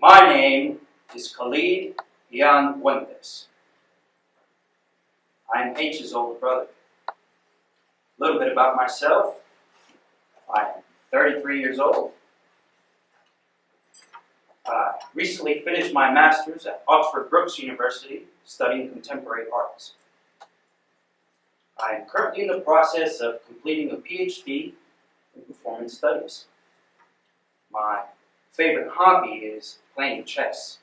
My name is Khalid Ian Fuentes. I'm H's older brother. A little bit about myself. I am 33 years old. I recently finished my master's at Oxford Brookes University studying contemporary arts. I am currently in the process of completing a PhD in performance studies. My favorite hobby is playing chess.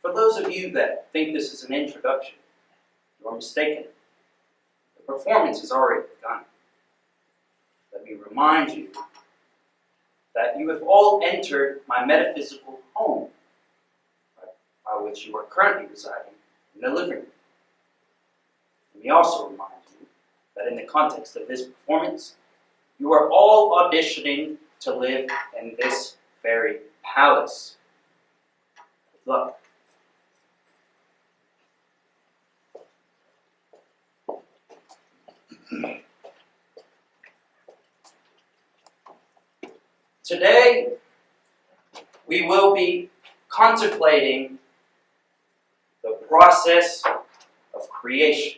For those of you that think this is an introduction, you're mistaken. The performance has already begun. Let me remind you that you have all entered my metaphysical home, by which you are currently residing in the living room. Let me also remind you that in the context of this performance, you are all auditioning to live in this very palace. Good luck. Today, we will be contemplating the process of creation.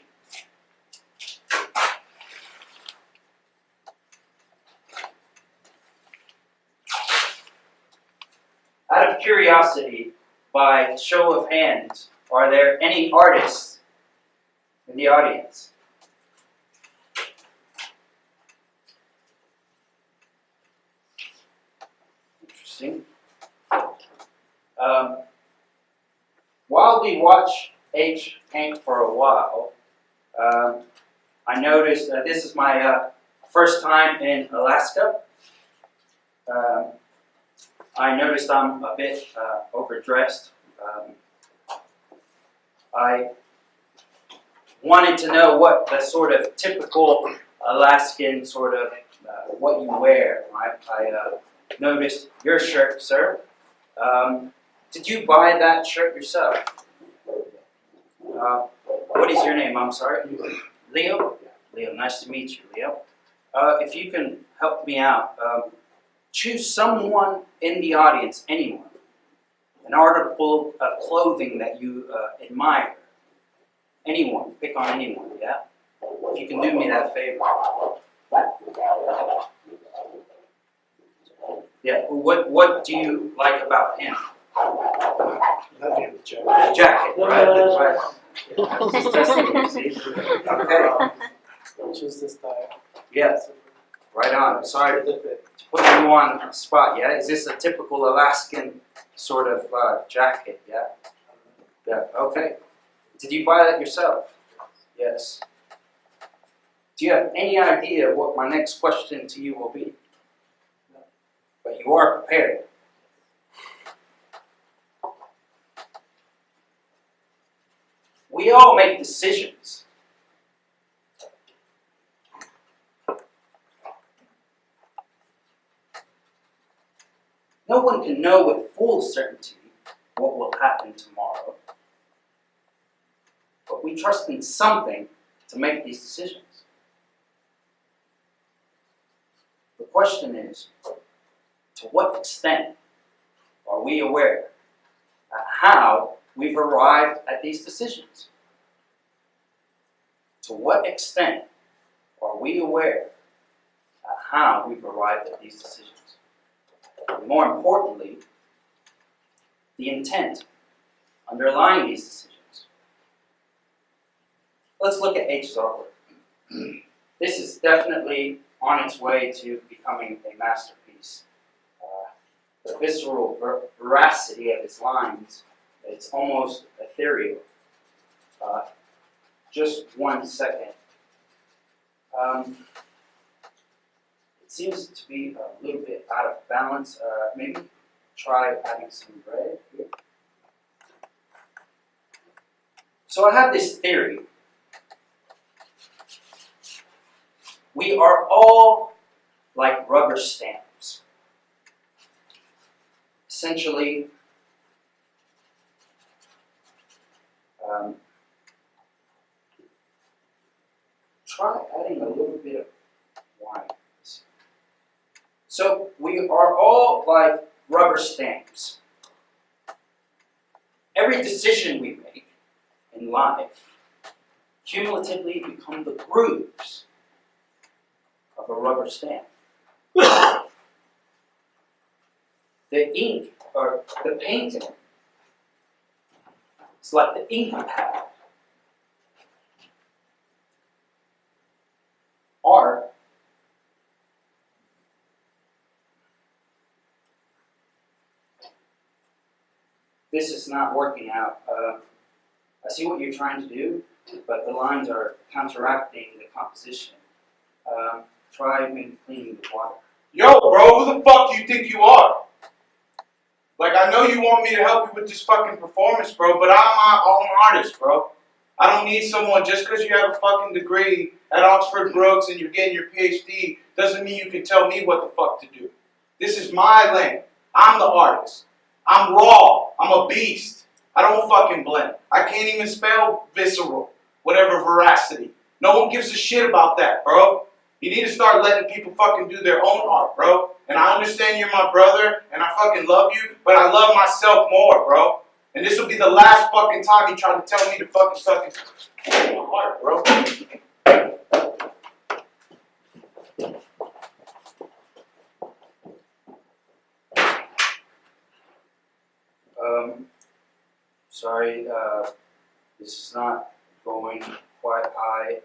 Out of curiosity, by show of hands, are there any artists in the audience? Interesting. While we watch H paint for a while, I noticed this is my first time in Alaska. I noticed I'm a bit overdressed. I wanted to know what the sort of typical Alaskan sort of what you wear. I noticed your shirt, sir. Did you buy that shirt yourself? What is your name? I'm sorry. Leo? Leo, nice to meet you, Leo. If you can help me out, choose someone in the audience, anyone, an article of clothing that you admire. Anyone, pick on anyone, yeah? If you can do me that favor. Yeah, what do you like about him? The jacket. The jacket, right? He's testing you, see? Okay. Choose the style. Yes, right on. Sorry to put you on the spot, yeah? Is this a typical Alaskan sort of jacket, yeah? Yeah, okay. Did you buy that yourself? Yes. Do you have any idea what my next question to you will be? No. But you are prepared. We all make decisions. No one can know with full certainty what will happen tomorrow. But we trust in something to make these decisions. The question is, to what extent are we aware of how we've arrived at these decisions? To what extent are we aware of how we've arrived at these decisions? And more importantly, the intent underlying these decisions. Let's look at H's artwork. This is definitely on its way to becoming a masterpiece. The visceral veracity of his lines, it's almost ethereal. Just 1 second. It seems to be a little bit out of balance. Maybe try adding some red here. So I have this theory. We are all like rubber stamps. Essentially, try adding a little bit of wine. So we are all like rubber stamps. Every decision we make in life cumulatively become the grooves of a rubber stamp. The ink, or the painting, is like the ink pad. Art this is not working out. I see what you're trying to do, but the lines are counteracting the composition. Try maybe cleaning the water. Yo, bro, who the fuck do you think you are? Like, I know you want me to help you with this fucking performance, bro, but I'm my own artist, bro. I don't need someone just because you have a fucking degree at Oxford Brooks and you're getting your PhD doesn't mean you can tell me what the fuck to do. This is my lane. I'm the artist. I'm raw. I'm a beast. I don't fucking blend. I can't even spell visceral, whatever veracity. No one gives a shit about that, bro. You need to start letting people fucking do their own art, bro. And I understand you're my brother, and I fucking love you, but I love myself more, bro. And this will be the last fucking time you try to tell me to fucking my art, bro. Sorry, this is not going quite high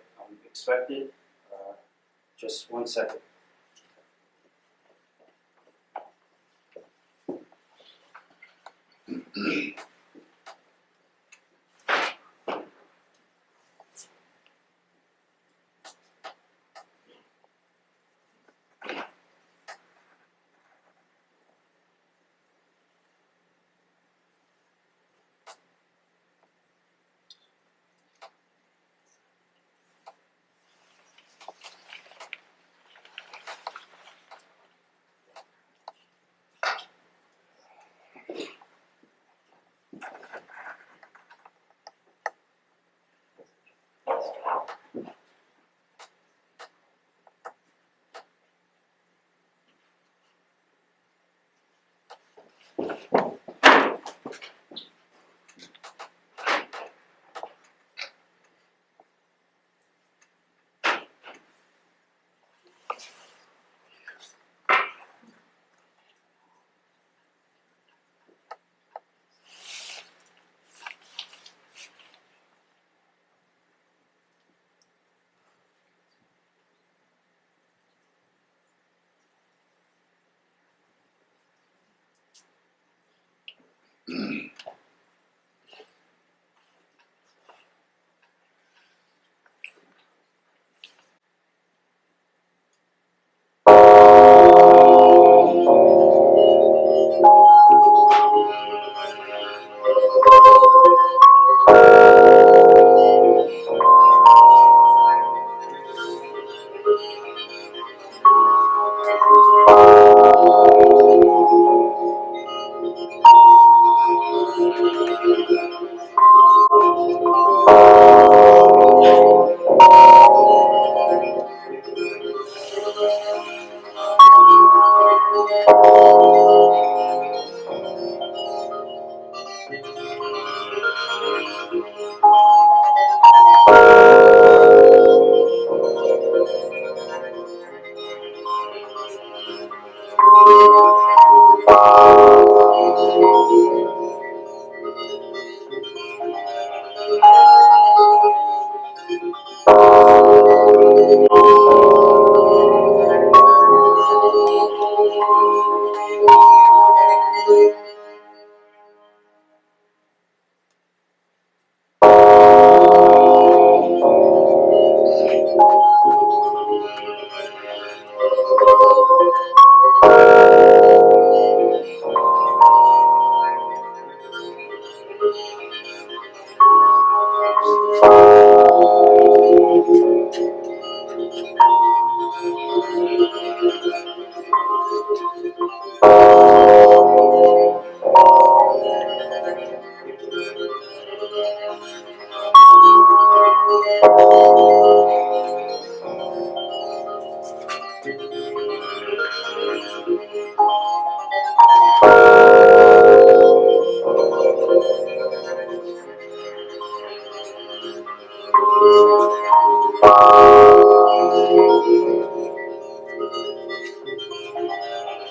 expected. Just 1 second.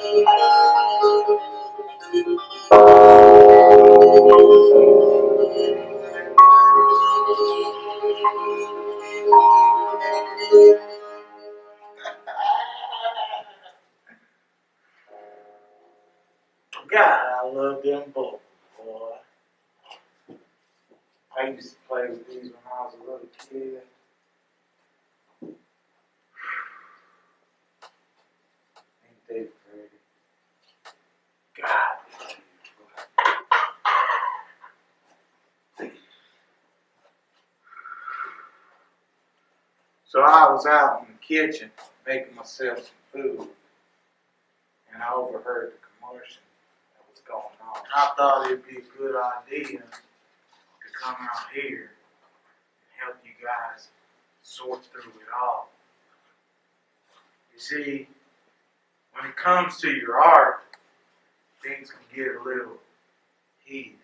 God, I love them books, boy. I used to play with these when I was a little kid. Ain't they pretty? God. So I was out in the kitchen making myself some food, and I overheard the commotion that was going on. I thought it'd be a good idea to come out here and help you guys sort through it all. You see, when it comes to your art, things can get a little heated.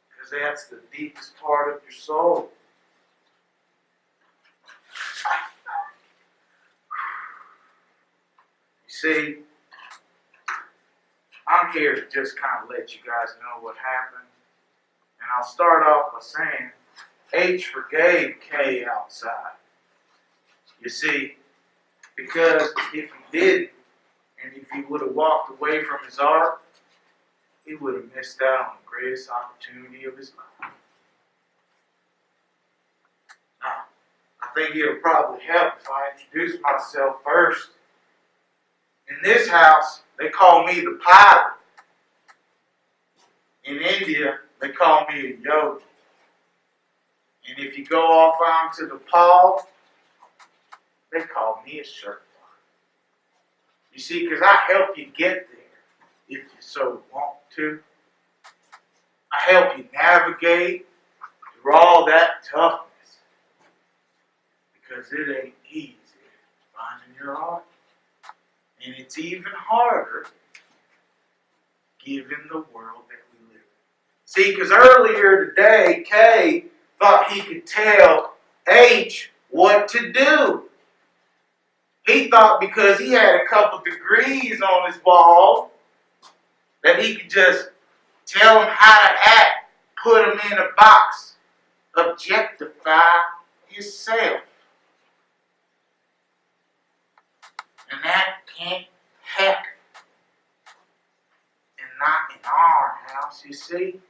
Because that's the deepest part of your soul. You see, I'm here to just kind of let you guys know what happened. And I'll start off by saying, H forgave K outside. You see, because if he didn't, and if he would have walked away from his art, he would have missed out on the greatest opportunity of his life. Now, I think it'll probably help if I introduce myself first. In this house, they call me the pilot. In India, they call me a yogi. And if you go off onto the pole, they call me a Sherpa. You see, because I help you get there, if you so want to. I help you navigate through all that toughness. Because it ain't easy finding your art. And it's even harder given the world that we live in. See, because earlier today, K thought he could tell H what to do. He thought because he had a couple degrees on his wall that he could just tell him how to act, put him in a box, objectify himself. And that can't happen. And not in our house, you see.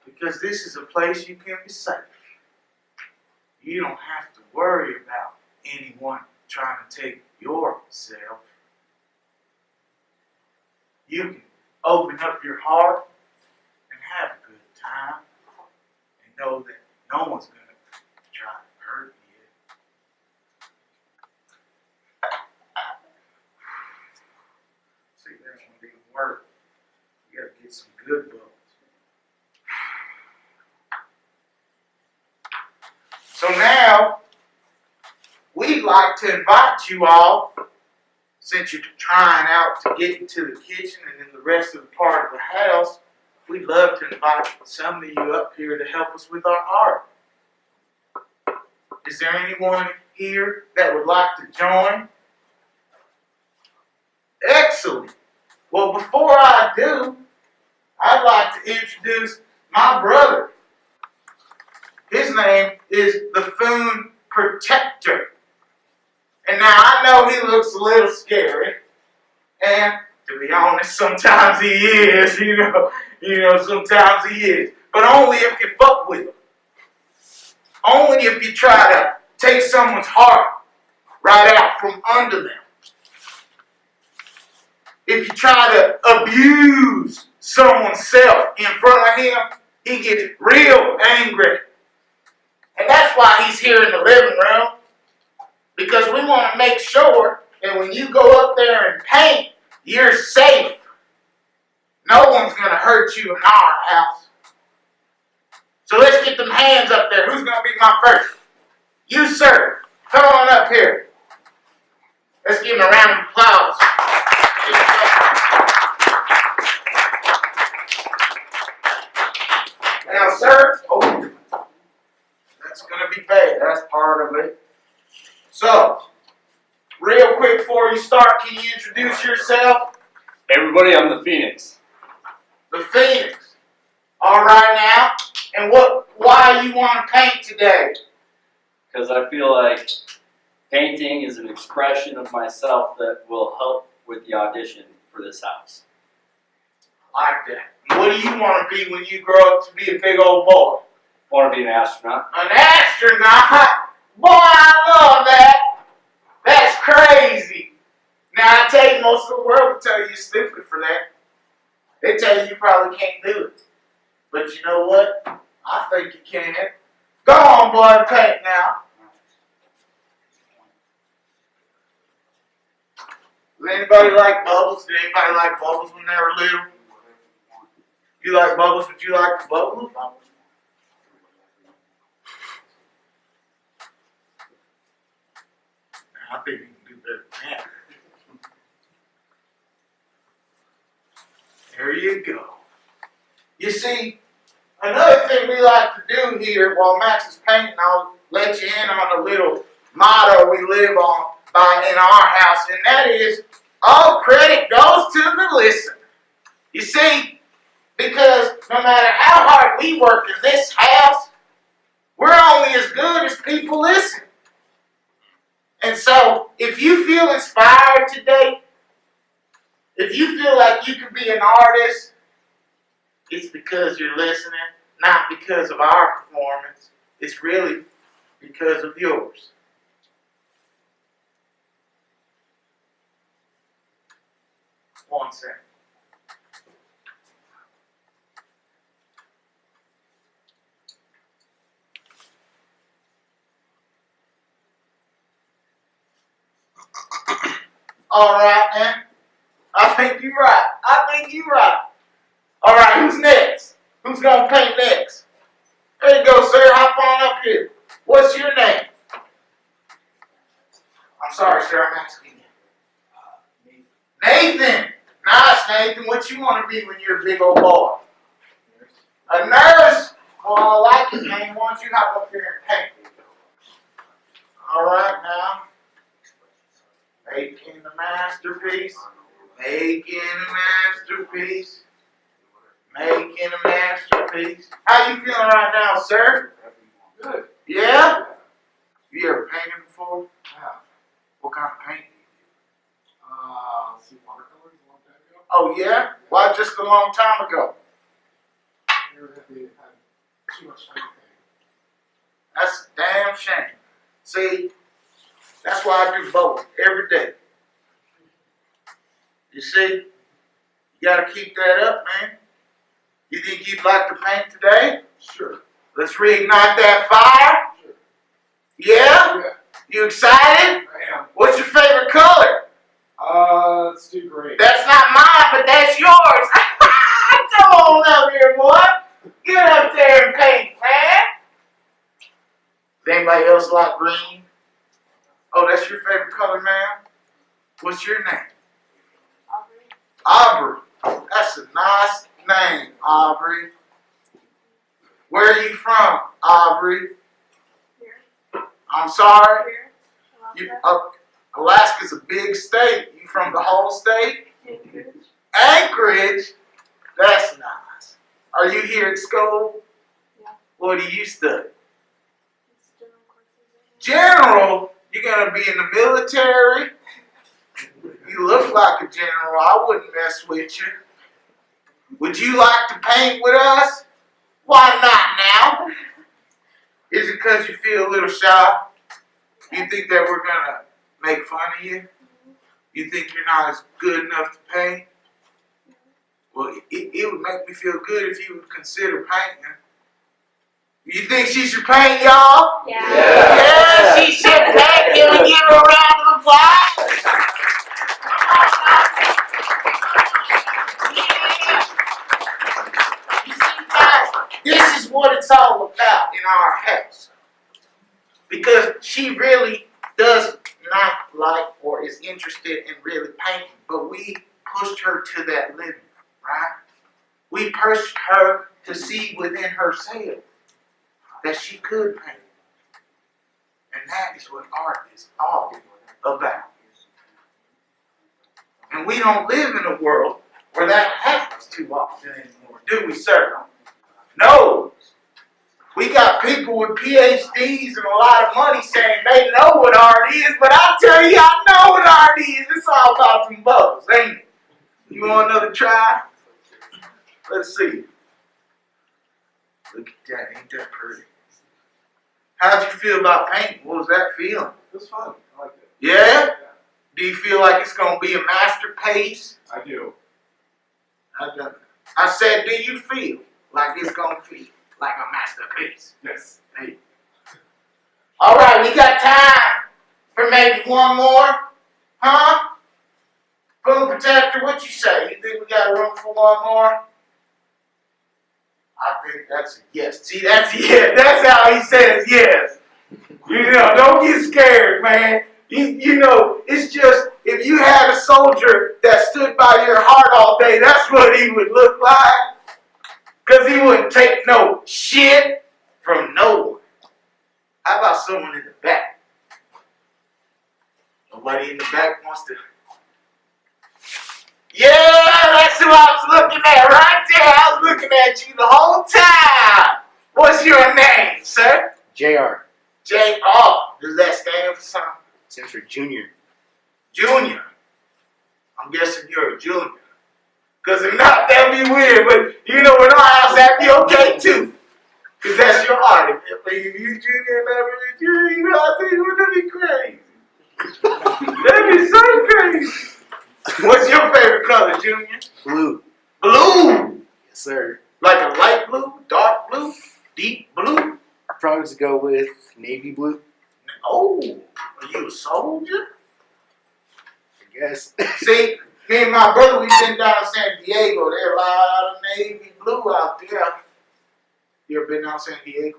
Because this is a place you can be safe. You don't have to worry about anyone trying to take your self. You can open up your heart and have a good time and know that no one's going to try to hurt you. See, that one didn't work. You got to get some good bubbles. So now, we'd like to invite you all, since you're trying out to get into the kitchen and in the rest of the part of the house, we'd love to invite some of you up here to help us with our art. Is there anyone here that would like to join? Excellent. Well, before I do, I'd like to introduce my brother. His name is the Foon Protector. And now I know he looks a little scary. And to be honest, sometimes he is, you know, sometimes he is. But only if you fuck with him. Only if you try to take someone's heart right out from under them. If you try to abuse someone's self in front of him, he gets real angry. And that's why he's here in the living room. Because we want to make sure that when you go up there and paint, you're safe. No one's going to hurt you in our house. So let's get them hands up there. Who's going to be my first? You, sir. Come on up here. Let's give him a round of applause. Now, sir. Oh, that's going to be bad. That's part of it. So, real quick quick before you start, can you introduce yourself? Everybody, I'm the Phoenix. The Phoenix. All right now. And why you want to paint today? Because I feel like painting is an expression of myself that will help with the audition for this house. Like that. What do you want to be when you grow up to be a big old boy? I want to be an astronaut. An astronaut? Boy, I love that. That's crazy. Now, I tell you, most of the world will tell you you're stupid for that. They tell you you probably can't do it. But you know what? I think you can. Go on, boy, and paint now. Does anybody like bubbles? Did anybody like bubbles when they were little? You like bubbles? Would you like to bubble with bubbles? I think you can do better than that. There you go. You see, another thing we like to do here while Max is painting, I'll let you in on a little motto we live on in our house, and that is, all credit goes to the listener. You see, because no matter how hard we work in this house, we're only as good as people listen. And so, if you feel inspired today, if you feel like you can be an artist, it's because you're listening, not because of our performance. It's really because of yours. One second. All right, man. I think you're right. All right, who's next? Who's going to paint next? There you go, sir. Hop on up here. What's your name? I'm sorry, sir. I'm asking you. Nathan. Nice, Nathan. What you want to be when you're a big old boy? A nurse? Well, I like it, man. Why don't you hop up here and paint? All right, now. Making a masterpiece. Making a masterpiece. Making a masterpiece. How you feeling right now, sir? Good. Yeah? You ever painted before? Yeah. What kind of paint? See watercolors a long time ago. Oh, yeah? Why just a long time ago? Never had too much time to paint. That's a damn shame. See, that's why I do both every day. You see? You gotta keep that up, man. You think you'd like to paint today? Sure. Let's reignite that fire. Sure. Yeah? Yeah, You excited? I am. What's your favorite color? Let's do great. That's not mine, but that's yours. Come on up here, boy. Get up there and paint, man. Does anybody else like green? Oh, that's your favorite color, ma'am? What's your name? Aubrey. That's a nice name, Aubrey. Where are you from, Aubrey? Here. I'm sorry? Here. Alaska's a big state. You from the whole state? Anchorage. Anchorage? That's nice. Are you here at school? Yeah. What do you study? It's general courses. General? You're going to be in the military? You look like a general. I wouldn't mess with you. Would you like to paint with us? Why not now? Is it because you feel a little shy? You think that we're going to make fun of you? You think you're not as good enough to paint? Well, it would make me feel good if you would consider painting. You think she should paint, y'all? Yeah. Yeah, she should paint. Can we give her a round of applause? You see, guys, this is what it's all about in our house. Because she really does not like or is interested in really painting, but we pushed her to that limit, right? We pushed her to see within herself that she could paint. And that is what art is all about. don't live in a world where that happens too often anymore, do we, sir? No. We got people with PhDs and a lot of money saying they know what art is, but I tell you, I know what art is. It's all about them bubbles, ain't it? You want another try? Let's see. Look at that, ain't that pretty? How'd you feel about painting? What was that feeling? It was fun. I liked it. Yeah? Do you feel like it's gonna be a masterpiece? I do. I said, do you feel like it's gonna be like a masterpiece? Yes. Hey. All right, we got time for maybe one more, huh? Food protector, what you say? You think we got room for one more? I think that's a yes. See, that's a yes. That's how he says yes. You know, don't get scared, man. You know, it's just, if you had a soldier that stood by your heart all day, that's what he would look like. Because he wouldn't take no shit from no one. How about someone in the back? Nobody in the back wants to. Yeah, that's who I was looking at right there. I was looking at you the whole time. What's your name, sir? JR. J.R. Does that stand for something? Stands for junior. Junior. I'm guessing you're a junior. Because if not, that'd be weird. But you know, in our house, that'd be okay too. Because that's your art. If you junior and not really junior, you know, I think wouldn't be crazy. That'd be so crazy. What's your favorite color, Junior? Blue. Blue. Yes, sir. Like a light blue, dark blue, deep blue. I'd probably just go with navy blue. Oh, are you a soldier? I guess. See, me and my brother, we've been down to San Diego. There's a lot of navy blue out there. You ever been down to San Diego?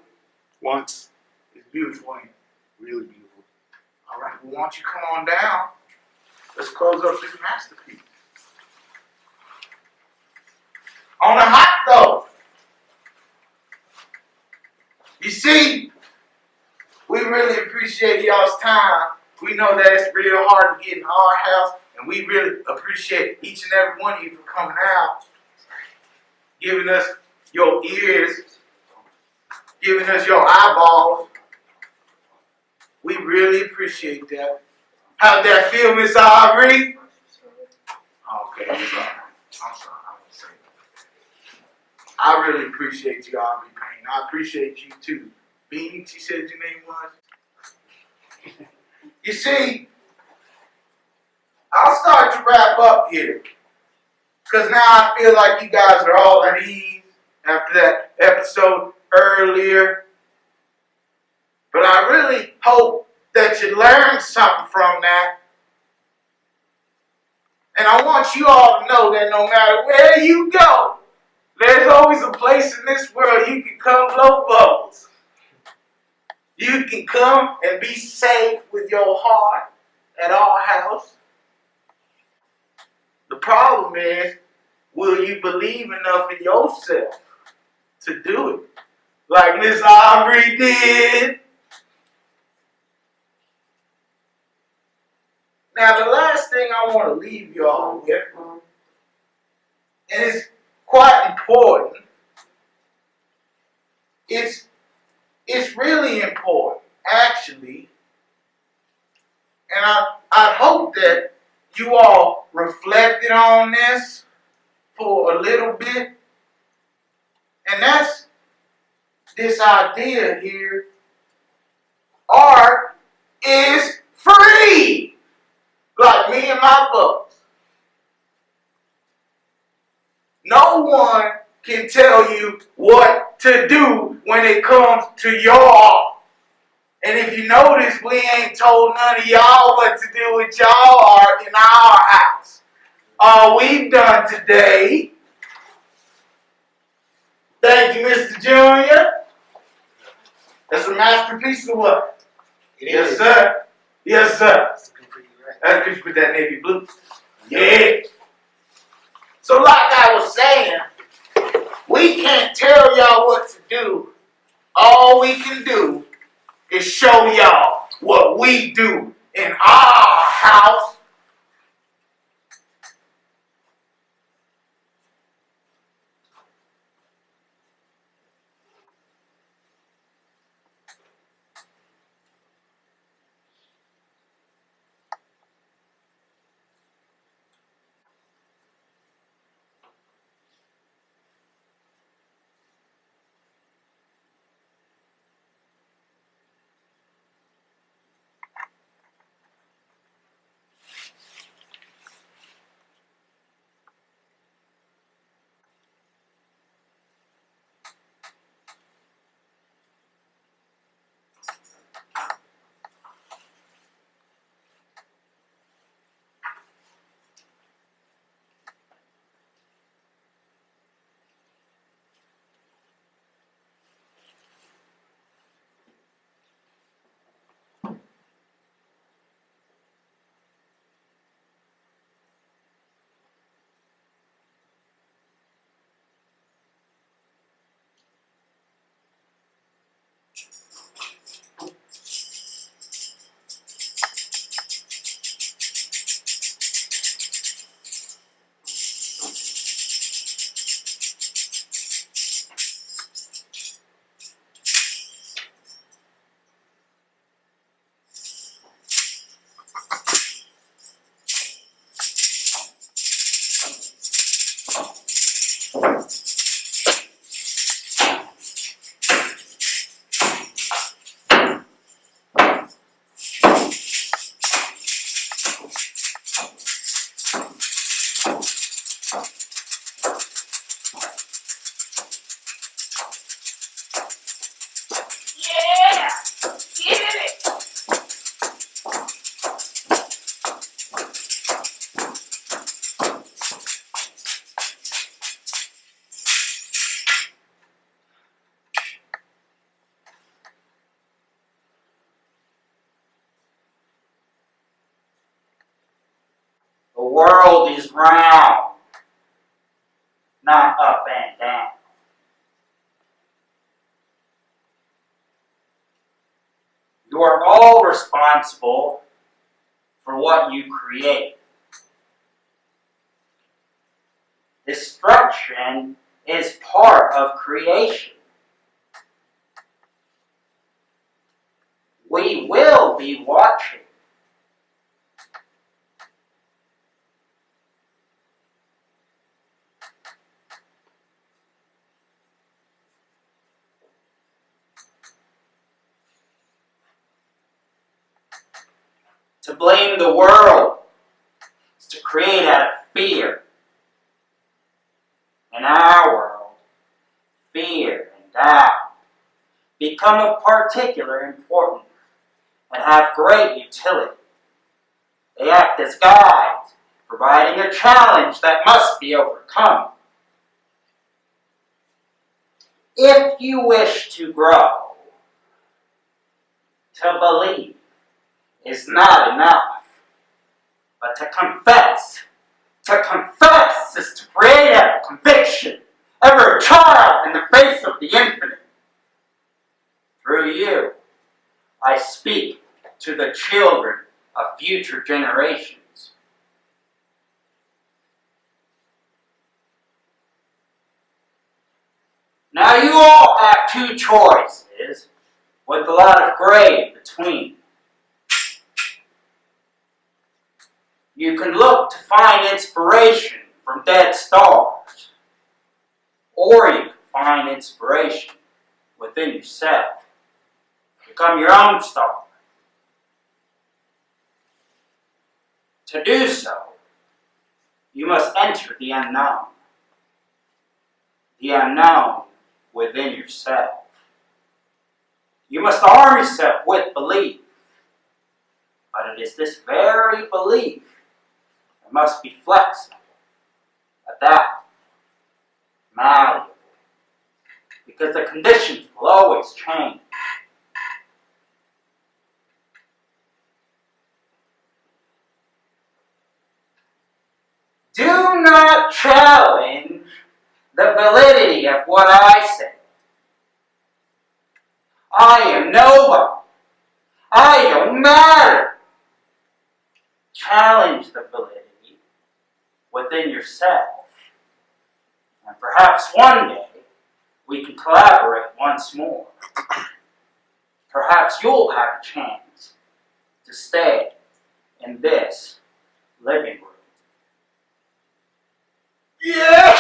Once. It's beautiful, ain't it? Really beautiful. All right, well, why don't you come on down? Let's close up this masterpiece. On a hot dog. You see, we really appreciate y'all's time. We know that it's real hard to get in our house, and we really appreciate each and every one of you for coming out, giving us your ears, giving us your eyeballs. We really appreciate that. How'd that feel, Miss Aubrey? Okay, I'm sorry. I won't say that. I really appreciate you, Aubrey Payne. I appreciate you too. Beanie, she said your name was? You see, I'll start to wrap up here. Because now I feel like you guys are all at ease after that episode earlier. But I really hope that you learned something from that. And I want you all to know that no matter where you go, there's always a place in this world you can come blow bubbles. You can come and be safe with your heart at our house. The problem is, will you believe enough in yourself to do it? Like Miss Aubrey did. Now, the last thing I want to leave y'all with, and it's quite important, it's really important, actually, and I hope that you all reflected on this for a little bit, and that's this idea here. Art is free! Like me and my books. No one can tell you what to do when it comes to your art. And if you notice, we ain't told none of y'all what to do with y'all art in our house. All we've done today, thank you, Mr. Junior. That's a masterpiece or what? Yes, sir. Yes, sir. That's because you put that navy blue. Yeah. So like I was saying, we can't tell y'all what to do. All we can do is show y'all what we do in our house. world is round, not up and down. You are all responsible for what you create. Destruction is part of creation. We will be watching. To blame the world is to create out of fear. In our world, fear and doubt become of particular importance and have great utility. They act as guides, providing a challenge that must be overcome. If you wish to grow, to believe is not enough, but to confess. To confess is to create a conviction, ever a child in the face of the infinite. Through you, I speak to the children of future generations. Now you all have two choices, with a lot of gray between. You can look to find inspiration from dead stars, or you can find inspiration within yourself. Become your own star. To do so, you must enter the unknown. The unknown within yourself. You must arm yourself with belief. But it is this very belief that must be flexible, adaptable, malleable, because the conditions will always change. Do not challenge the validity of what I say. I am nobody. I don't matter. Challenge the validity within yourself. And perhaps one day we can collaborate once more. Perhaps you'll have a chance to stay in this living room. Yeah!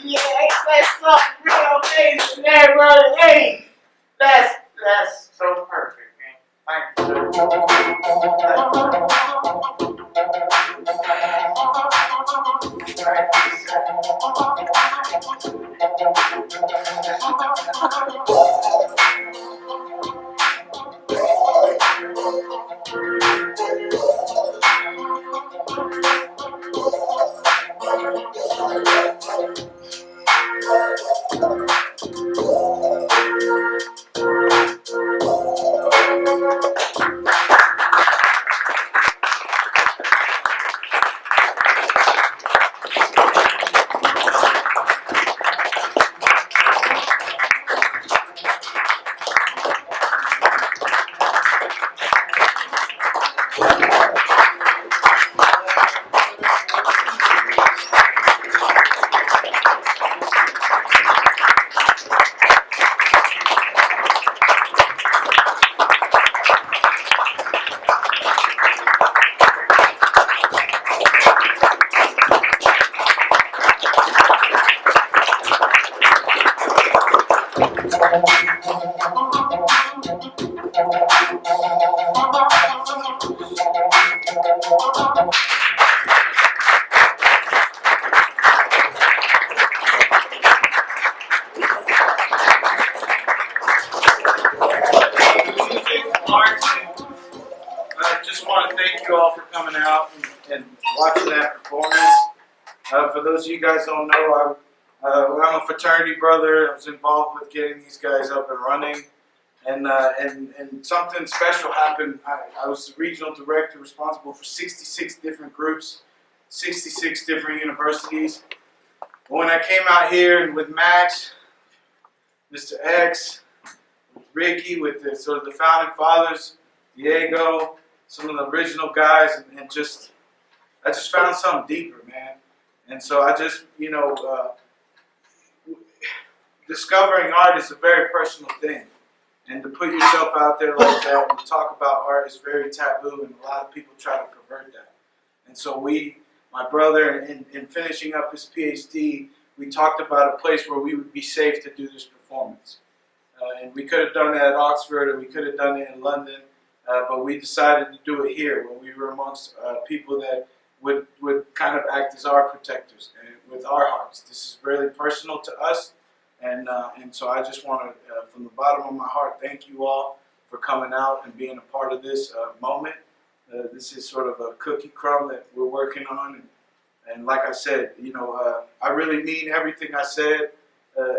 Yeah, that's something real amazing there, brother. Hey, that's so perfect, man. I just want to thank you all for coming out and watching that performance. For those of you guys who don't know, I'm a fraternity brother. I was involved with getting these guys up and running. And something special happened. I was the regional director responsible for 66 different groups, 66 different universities. When I came out here and with Max, Mr. X, with Ricky, with the sort of the founding fathers, Diego, some of the original guys, and I just found something deeper, man. And so I just, discovering art is a very personal thing. And to put yourself out there like that and talk about art is very taboo, and a lot of people try to pervert that. And so my brother, in finishing up his PhD, we talked about a place where we would be safe to do this performance. And we could have done it at Oxford, or we could have done it in London, but we decided to do it here, where we were amongst people that would kind of act as our protectors and with our hearts. This is really personal to us. And so I just want to, from the bottom of my heart, thank you all for coming out and being a part of this moment. This is sort of a cookie crumb that we're working on. And like I said, I really mean everything I said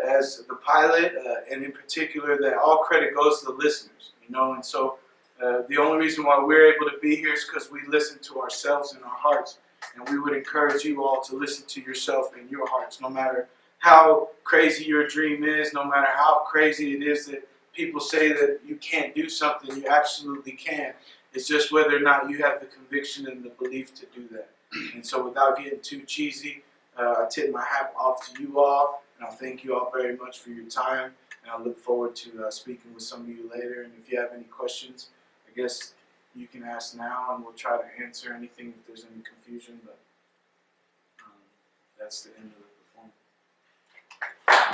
as the pilot, and in particular that all credit goes to the listeners, And so the only reason why we're able to be here is because we listen to ourselves and our hearts. And we would encourage you all to listen to yourself and your hearts, no matter how crazy your dream is, no matter how crazy it is that people say that you can't do something, you absolutely can. It's just whether or not you have the conviction and the belief to do that. And so without getting too cheesy, I tip my hat off to you all, and I thank you all very much for your time, and I look forward to speaking with some of you later. And if you have any questions, I guess you can ask now, and we'll try to answer anything if there's any confusion, but that's the end of the performance.